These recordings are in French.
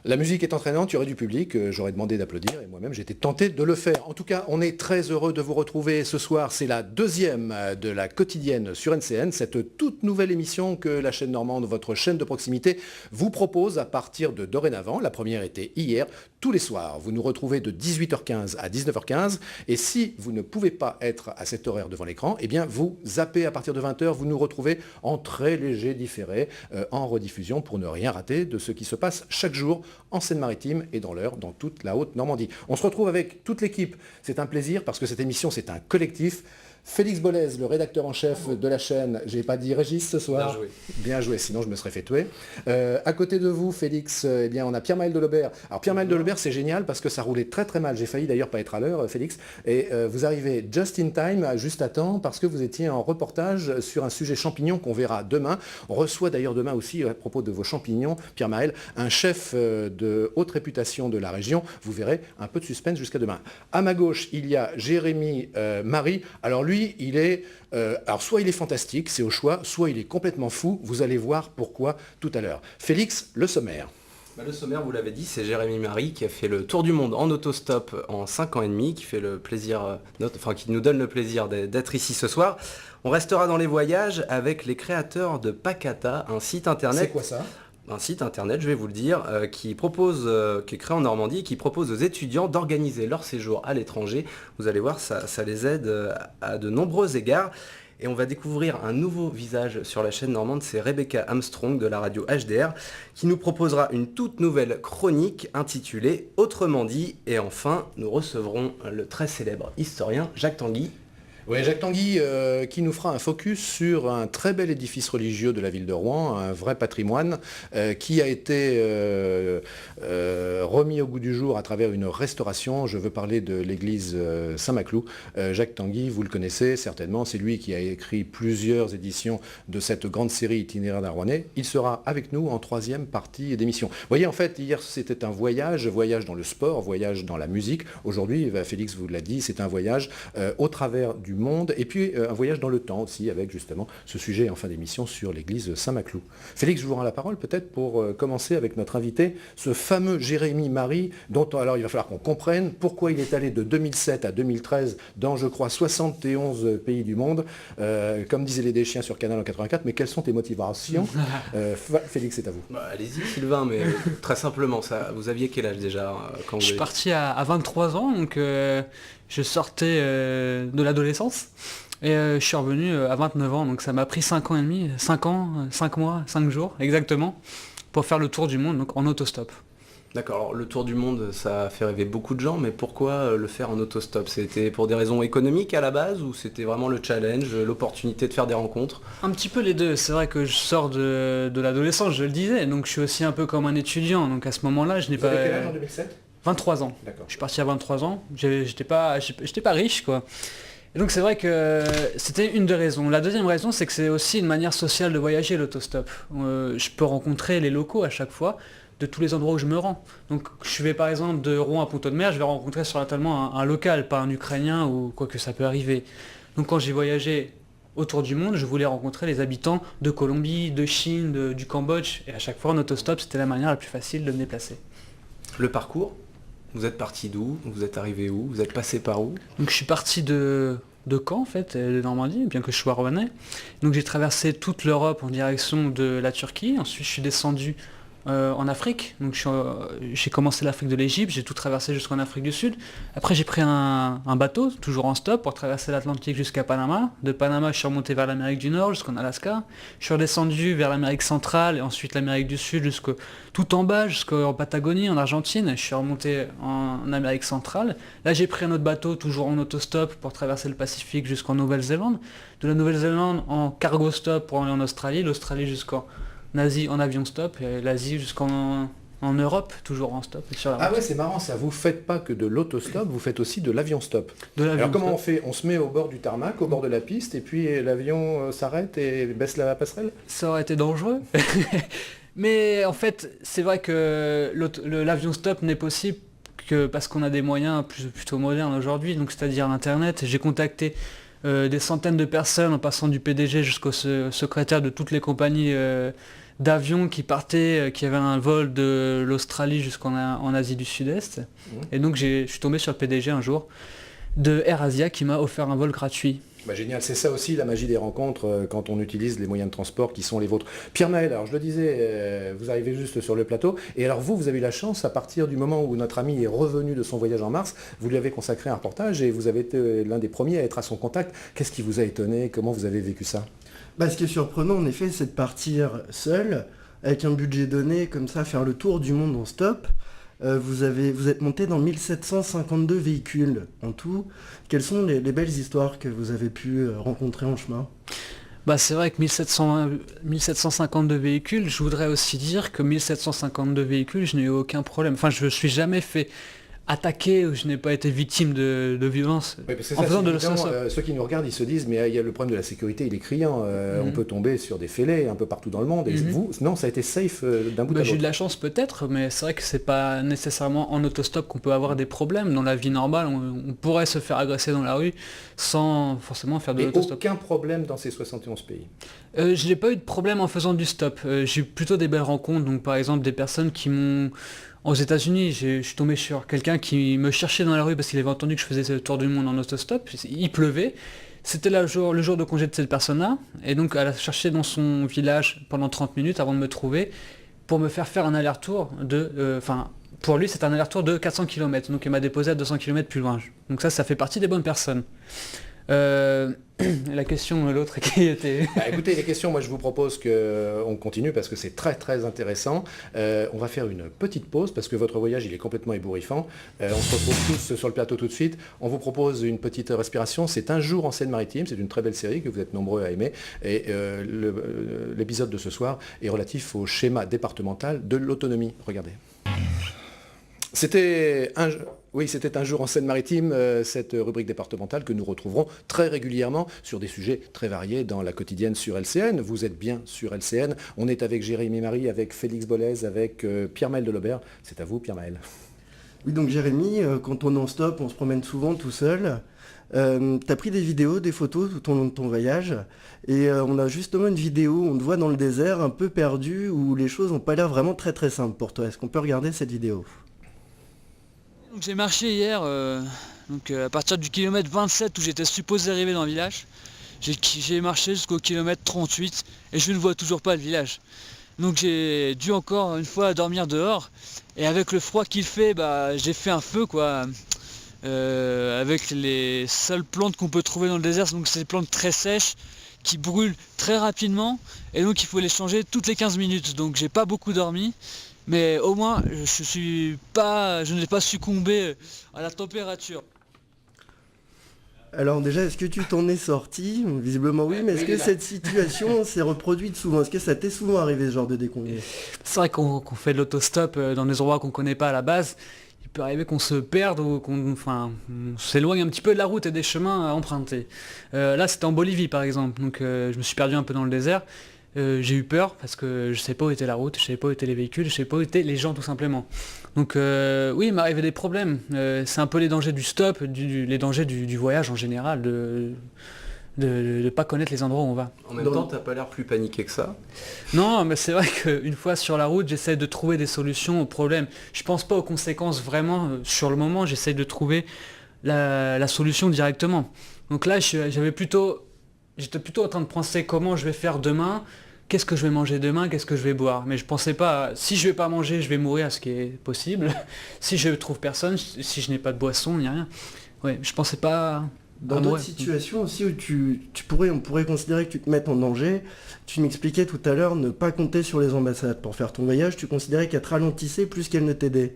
La musique est entraînante, il y aurait du public, j'aurais demandé d'applaudir et moi-même j'étais tenté de le faire. En tout cas, on est très heureux de vous retrouver ce soir. C'est la deuxième de la quotidienne sur NCN, cette toute nouvelle émission que la chaîne normande, votre chaîne de proximité, vous propose à partir de dorénavant. La première était hier, tous les soirs. Vous nous retrouvez de 18h15 à 19h15 et si vous ne pouvez pas être à cet horaire devant l'écran, eh bien vous zappez à partir de 20h, vous nous retrouvez en très léger différé, en rediffusion pour ne rien rater de ce qui se passe chaque jour en Seine-Maritime et dans l'Eure, dans toute la Haute-Normandie. On se retrouve avec toute l'équipe. C'est un plaisir parce que cette émission, c'est un collectif. Félix Bollez, le rédacteur en chef de la chaîne, j'ai pas dit Régis ce soir. Bien joué. Bien joué, sinon je me serais fait tuer. À côté de vous, Félix, eh bien, on a Pierre-Maël Delobert. Alors Pierre-Maël Delobert, c'est génial parce que ça roulait très très mal. J'ai failli d'ailleurs pas être à l'heure, Félix. Et vous arrivez just in time, juste à temps, parce que vous étiez en reportage sur un sujet champignon qu'on verra demain. On reçoit d'ailleurs demain aussi, à propos de vos champignons, Pierre-Maël, un chef de haute réputation de la région. Vous verrez un peu de suspense jusqu'à demain. À ma gauche, il y a Jérémy Marie. Alors lui, il est, alors soit il est fantastique, c'est au choix, soit il est complètement fou. Vous allez voir pourquoi tout à l'heure. Félix, le sommaire. Le sommaire, vous l'avez dit, c'est Jérémy Marie qui a fait le tour du monde en autostop en 5 ans et demi, qui nous donne le plaisir d'être ici ce soir. On restera dans les voyages avec les créateurs de Pacata, un site internet. C'est quoi ça ? Un site internet, je vais vous le dire, qui est créé en Normandie et qui propose aux étudiants d'organiser leur séjour à l'étranger. Vous allez voir, ça les aide à de nombreux égards. Et on va découvrir un nouveau visage sur la chaîne normande, c'est Rebecca Armstrong de la radio HDR, qui nous proposera une toute nouvelle chronique intitulée « Autrement dit ». Et enfin, nous recevrons le très célèbre historien Jacques Tanguy. Oui, Jacques Tanguy qui nous fera un focus sur un très bel édifice religieux de la ville de Rouen, un vrai patrimoine qui a été remis au goût du jour à travers une restauration. Je veux parler de l'église Saint-Maclou. Jacques Tanguy, vous le connaissez certainement, c'est lui qui a écrit plusieurs éditions de cette grande série itinéraire d'un Rouennais. Il sera avec nous en troisième partie d'émission. Vous voyez, en fait, hier c'était un voyage dans le sport, voyage dans la musique. Aujourd'hui, Félix vous l'a dit, c'est un voyage au travers du monde et puis un voyage dans le temps aussi avec justement ce sujet en fin d'émission sur l'église Saint-Maclou. Félix, je vous rends la parole peut-être pour commencer avec notre invité, ce fameux Jérémy Marie dont alors il va falloir qu'on comprenne pourquoi il est allé de 2007 à 2013 dans je crois 71 pays du monde, comme disaient les Deschiens sur Canal en 84, mais quelles sont tes motivations? Félix, c'est à vous. Allez-y Sylvain, mais très simplement, vous aviez quel âge déjà quand Je suis parti à 23 ans, donc je sortais de l'adolescence et je suis revenu à 29 ans, donc ça m'a pris 5 ans et demi, 5 ans, 5 mois, 5 jours exactement, pour faire le tour du monde donc en autostop. D'accord, alors le tour du monde, ça a fait rêver beaucoup de gens, mais pourquoi le faire en autostop? C'était pour des raisons économiques à la base ou c'était vraiment le challenge, l'opportunité de faire des rencontres? Un petit peu les deux, c'est vrai que je sors de l'adolescence, je le disais, donc je suis aussi un peu comme un étudiant, donc à ce moment-là je n'ai pas... Vous avez quel âge en 2007 ? 23 ans. D'accord. Je suis parti à 23 ans, j'étais pas riche quoi. Et donc c'est vrai que c'était une des raisons. La deuxième raison, c'est que c'est aussi une manière sociale de voyager l'autostop. Je peux rencontrer les locaux à chaque fois, de tous les endroits où je me rends. Donc je vais par exemple de Rouen à Pont-de-Mer, je vais rencontrer certainement un local, pas un Ukrainien ou quoi que ça peut arriver. Donc quand j'ai voyagé autour du monde, je voulais rencontrer les habitants de Colombie, de Chine, du Cambodge. Et à chaque fois en autostop, c'était la manière la plus facile de me déplacer. Le parcours? Vous êtes parti d'où? Vous êtes arrivé où? Vous êtes passé par où? Donc je suis parti de Caen en fait, de Normandie, bien que je sois rouennais. Donc j'ai traversé toute l'Europe en direction de la Turquie. Ensuite je suis descendu en Afrique. Donc j'ai commencé l'Afrique de l'Égypte, j'ai tout traversé jusqu'en Afrique du Sud. Après j'ai pris un bateau, toujours en stop, pour traverser l'Atlantique jusqu'à Panama. De Panama je suis remonté vers l'Amérique du Nord jusqu'en Alaska. Je suis redescendu vers l'Amérique centrale et ensuite l'Amérique du Sud tout en bas jusqu'en Patagonie, en Argentine. Je suis remonté en Amérique centrale. Là j'ai pris un autre bateau, toujours en autostop, pour traverser le Pacifique jusqu'en Nouvelle-Zélande. De la Nouvelle-Zélande en cargo stop pour aller en Australie, l'Australie jusqu'en Asie en avion stop, et l'Asie jusqu'en Europe, toujours en stop. Et sur la route. Ah ouais, c'est marrant ça, vous faites pas que de l'autostop, vous faites aussi de l'avion stop. Alors comment on fait? On se met au bord du tarmac, au bord de la piste, et puis l'avion s'arrête et baisse la passerelle? Ça aurait été dangereux. Mais en fait, c'est vrai que l'avion stop n'est possible que parce qu'on a des moyens plutôt modernes aujourd'hui, donc c'est-à-dire l'internet. J'ai contacté des centaines de personnes en passant du PDG jusqu'au secrétaire de toutes les compagnies d'avions qui partaient, qui avaient un vol de l'Australie en Asie du Sud-Est. Et donc je suis tombé sur le PDG un jour de AirAsia qui m'a offert un vol gratuit. Bah, génial, c'est ça aussi la magie des rencontres quand on utilise les moyens de transport qui sont les vôtres. Pierre Maël, alors je le disais, vous arrivez juste sur le plateau, et alors vous avez eu la chance, à partir du moment où notre ami est revenu de son voyage en Mars, vous lui avez consacré un reportage et vous avez été l'un des premiers à être à son contact. Qu'est-ce qui vous a étonné? Comment vous avez vécu ça? Ce qui est surprenant en effet, c'est de partir seul, avec un budget donné, comme ça, faire le tour du monde en stop. Vous êtes monté dans 1752 véhicules en tout. Quelles sont les belles histoires que vous avez pu rencontrer en chemin? C'est vrai que 1752 véhicules, je voudrais aussi dire que 1752 véhicules, je n'ai eu aucun problème. Enfin, je ne me suis jamais fait attaqué ou je n'ai pas été victime de violence en faisant de l'autostop. Ceux qui nous regardent, ils se disent mais il y a le problème de la sécurité, il est criant, on peut tomber sur des fêlés un peu partout dans le monde, et vous, non, ça a été safe d'un bout à l'autre. J'ai eu de la chance peut-être, mais c'est vrai que c'est pas nécessairement en autostop qu'on peut avoir des problèmes. Dans la vie normale, on pourrait se faire agresser dans la rue sans forcément faire de l'autostop. Aucun problème dans ces 71 pays? Je n'ai pas eu de problème en faisant du stop. J'ai eu plutôt des belles rencontres, donc par exemple des personnes qui m'ont... Aux États-Unis, je suis tombé sur quelqu'un qui me cherchait dans la rue parce qu'il avait entendu que je faisais ce tour du monde en autostop. Il pleuvait. C'était le jour de congé de cette personne-là. Et donc elle a cherché dans son village pendant 30 minutes avant de me trouver pour me faire un aller-retour de... pour lui, c'est un aller-retour de 400 km. Donc il m'a déposé à 200 km plus loin. Donc ça fait partie des bonnes personnes. La question, l'autre qui était... Écoutez, les questions, moi je vous propose qu'on continue parce que c'est très très intéressant. On va faire une petite pause parce que votre voyage il est complètement ébouriffant. On se retrouve tous sur le plateau tout de suite. On vous propose une petite respiration. C'est Un jour en Seine-Maritime. C'est une très belle série que vous êtes nombreux à aimer. Et l'épisode de ce soir est relatif au schéma départemental de l'autonomie. Regardez. C'était un jour en Seine-Maritime, cette rubrique départementale que nous retrouverons très régulièrement sur des sujets très variés dans la quotidienne sur LCN. Vous êtes bien sur LCN. On est avec Jérémy Marie, avec Félix Bollez, avec Pierre Maël Delobert. C'est à vous, Pierre Maël. Oui, donc Jérémy, quand on est en stop, on se promène souvent tout seul. Tu as pris des vidéos, des photos tout au long de ton voyage. Et on a justement une vidéo où on te voit dans le désert, un peu perdu, où les choses n'ont pas l'air vraiment très très simples pour toi. Est-ce qu'on peut regarder cette vidéo ? J'ai marché hier, à partir du kilomètre 27 où j'étais supposé arriver dans le village. J'ai marché jusqu'au kilomètre 38 et je ne vois toujours pas le village. Donc j'ai dû encore une fois dormir dehors. Et avec le froid qu'il fait, j'ai fait un feu quoi. Avec les seules plantes qu'on peut trouver dans le désert, donc c'est des plantes très sèches qui brûlent très rapidement. Et donc il faut les changer toutes les 15 minutes. Donc j'ai pas beaucoup dormi. Mais au moins, je n'ai pas succombé à la température. Alors déjà, est-ce que tu t'en es sorti? Visiblement oui, mais est-ce que cette situation s'est reproduite souvent? Est-ce que ça t'est souvent arrivé ce genre de déconvenue? C'est vrai qu'on fait de l'autostop dans des endroits qu'on ne connaît pas à la base. Il peut arriver qu'on se perde ou qu'on s'éloigne un petit peu de la route et des chemins à emprunter. Là, c'était en Bolivie par exemple, donc je me suis perdu un peu dans le désert. J'ai eu peur parce que je ne savais pas où était la route, je ne savais pas où étaient les véhicules, je ne savais pas où étaient les gens tout simplement. Donc oui, il m'est arrivé des problèmes. C'est un peu les dangers du stop, les dangers du voyage en général, de ne pas connaître les endroits où on va. En même temps, t'as pas l'air plus paniqué que ça. Non, mais c'est vrai qu'une fois sur la route, j'essaie de trouver des solutions aux problèmes. Je pense pas aux conséquences vraiment. Sur le moment, j'essaie de trouver la solution directement. Donc là, j'étais plutôt en train de penser comment je vais faire demain, qu'est-ce que je vais manger demain, qu'est-ce que je vais boire. Mais je pensais pas, si je vais pas manger, je vais mourir, ce qui est possible. Si je trouve personne, si je n'ai pas de boisson, il n'y a rien. Ouais, je pensais pas... Dans d'autres situations aussi où on pourrait considérer que tu te mettes en danger, tu m'expliquais tout à l'heure ne pas compter sur les ambassades pour faire ton voyage, tu considérais qu'elles te ralentissaient plus qu'elles ne t'aidaient.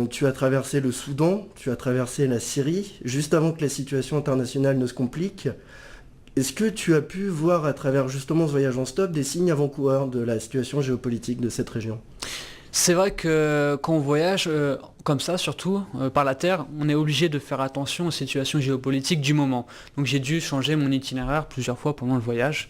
Tu as traversé le Soudan, tu as traversé la Syrie, juste avant que la situation internationale ne se complique. Est-ce que tu as pu voir à travers justement ce voyage en stop des signes avant-coureurs de la situation géopolitique de cette région? C'est vrai que quand on voyage comme ça, surtout par la terre, on est obligé de faire attention aux situations géopolitiques du moment. Donc j'ai dû changer mon itinéraire plusieurs fois pendant le voyage.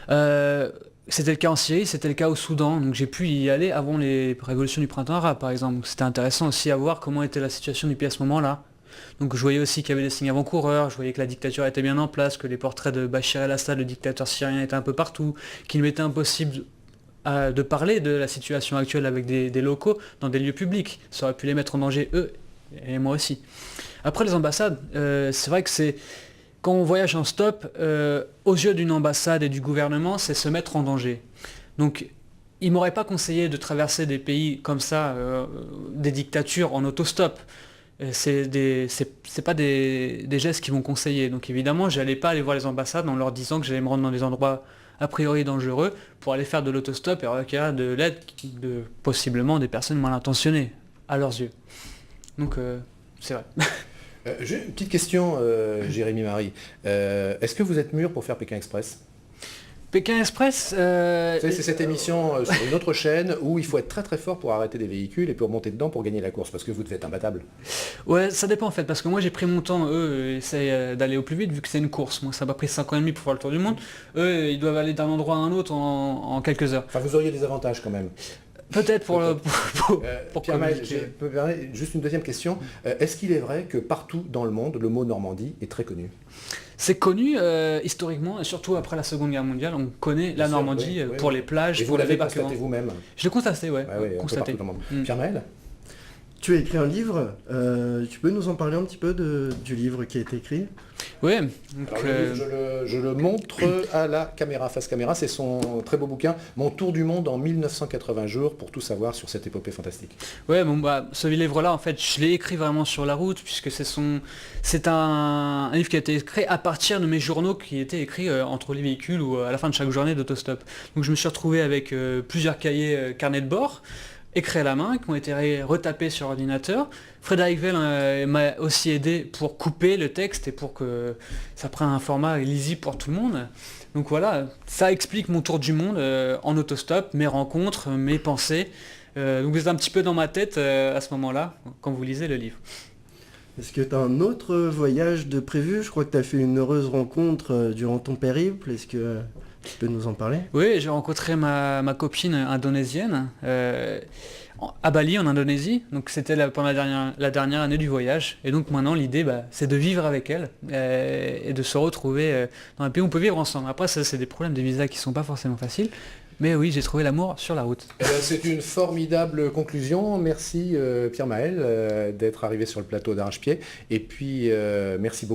C'était le cas en Syrie, c'était le cas au Soudan, donc j'ai pu y aller avant les révolutions du printemps arabe par exemple. C'était intéressant aussi à voir comment était la situation du pays à ce moment-là. Donc je voyais aussi qu'il y avait des signes avant-coureurs, je voyais que la dictature était bien en place, que les portraits de Bachar el-Assad, le dictateur syrien, étaient un peu partout, qu'il m'était impossible de parler de la situation actuelle avec des locaux dans des lieux publics. Ça aurait pu les mettre en danger eux et moi aussi. Après les ambassades, c'est vrai que quand on voyage en stop, aux yeux d'une ambassade et du gouvernement, c'est se mettre en danger. Donc ils m'auraient pas conseillé de traverser des pays comme ça, des dictatures en autostop. C'est pas des gestes qu'ils vont conseiller. Donc évidemment, j'allais pas aller voir les ambassades en leur disant que j'allais me rendre dans des endroits a priori dangereux pour aller faire de l'autostop et recueillir de l'aide de possiblement des personnes mal intentionnées à leurs yeux. Donc c'est vrai. J'ai une petite question, Jérémy Marie. Est-ce que vous êtes mûr pour faire Pékin Express? Pékin Express, Vous savez, c'est cette émission sur une autre chaîne où il faut être très très fort pour arrêter des véhicules et pour monter dedans pour gagner la course, parce que vous devez être imbattable. ouais, ça dépend en fait, parce que moi j'ai pris mon temps, eux essayent d'aller au plus vite vu que c'est une course. Moi ça m'a pris 5 ans et demi pour faire le tour du monde. Eux ils doivent aller d'un endroit à un autre en quelques heures. Enfin, vous auriez des avantages quand même. Peut-être pour Pierre-Maël, communiquer. je peux me permettre juste une deuxième question. Est-ce qu'il est vrai que partout dans le monde, le mot Normandie est très connu? C'est connu historiquement, et surtout après la Seconde Guerre mondiale, on connaît la Bien sûr, Normandie oui, pour oui. les plages, Et vous pour les l'avez débarquements. constaté vous-même? Je l'ai constaté, ouais. Oui, un peu constaté. partout dans le monde. Mm. Pierre-Maël? Tu as écrit un livre, tu peux nous en parler un petit peu du livre qui a été écrit? Ouais, Alors, le livre, je le montre à la caméra, face caméra, c'est son très beau bouquin, Mon tour du monde en 1980 jours, pour tout savoir sur cette épopée fantastique. ouais, bon bah ce livre-là en fait je l'ai écrit vraiment sur la route puisque c'est un livre qui a été écrit à partir de mes journaux qui étaient écrits entre les véhicules ou à la fin de chaque journée d'autostop. Donc je me suis retrouvé avec plusieurs cahiers carnets de bord écrits à la main qui ont été retapés sur ordinateur. Frédéric Weil m'a aussi aidé pour couper le texte et pour que ça prenne un format lisible pour tout le monde. Donc voilà, ça explique mon tour du monde en autostop, mes rencontres, mes pensées. Donc vous êtes un petit peu dans ma tête à ce moment-là, quand vous lisez le livre. Est-ce que tu as un autre voyage de prévu? Je crois que tu as fait une heureuse rencontre durant ton périple. Est-ce que tu peux nous en parler? Oui, j'ai rencontré ma copine indonésienne à Bali, en Indonésie. Donc c'était pendant la dernière année du voyage. Et donc maintenant, l'idée, c'est de vivre avec elle et de se retrouver dans un pays où on peut vivre ensemble. Après, ça, c'est des problèmes de visa qui sont pas forcément faciles. Mais oui, j'ai trouvé l'amour sur la route. C'est une formidable conclusion. Merci Pierre-Maël d'être arrivé sur le plateau d'Arrache-Pied. Et puis merci beaucoup.